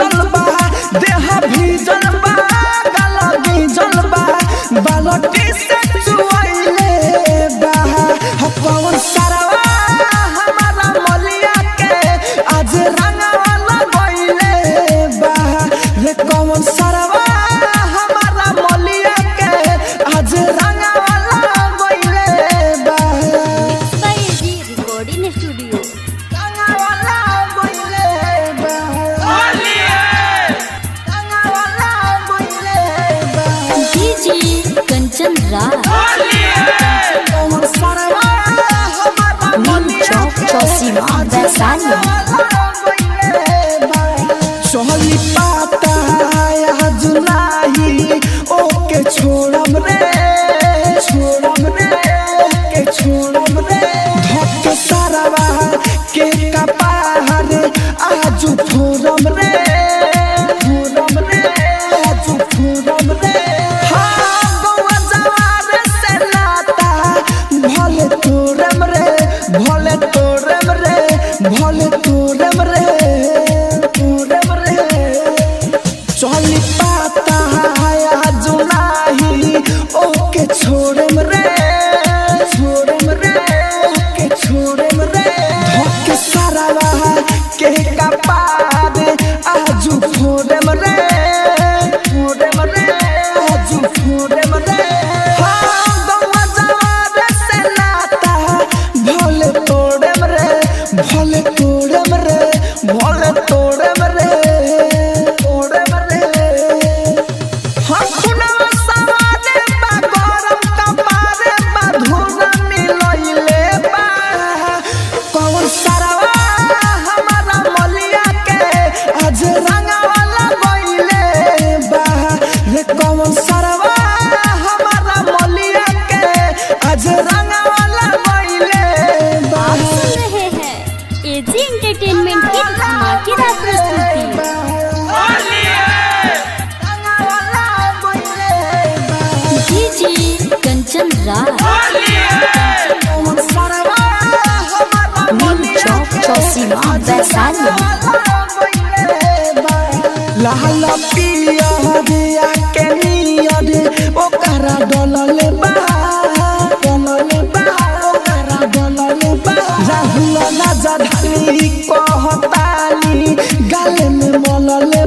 जलबा देह भी जलबा गला भी जलबा बालटी से चुआइले बा कौन सरवा हमारा मलिया के आज रंगवा लगइले बा रे कौन सरवा हमारा मलिया के आज रंगवा लगइले बा जी रिकॉर्डिंग स्टूडियो कंचन राज चौक चौसीमा वैशाली सोहली पाता जुलाई ओके छोड़म रे ओके छोड़म रे धक सारावा के कपार आज फोरम रे आज फोरम रे भले तोरम रे भले तोरम रे चली पाता जुलाई ओके छोड़म रे ओके छोड़म रे धक सारावा के कपार आज फोरम रे आज फोरम रे भले तोड़म रे भले तोड़म रे हम खुनवा सवारे बा गरम कपारे बा धुना मिलइले बा कौन सरवा हमारा मलिया के आज रंगवा लगइले बा रे कौन सरवा हमारा मलिया के आज रंगवा लगइले बा एजी एंटरटेनमेंट की धमाकेदार प्रस्तुति डीजे कंचन राज चौक चौसीमा वैशाली लाल पिया दिया के निया दे ओकरा डलले बा राहुल ना जधानी कहतानी गाले में मलले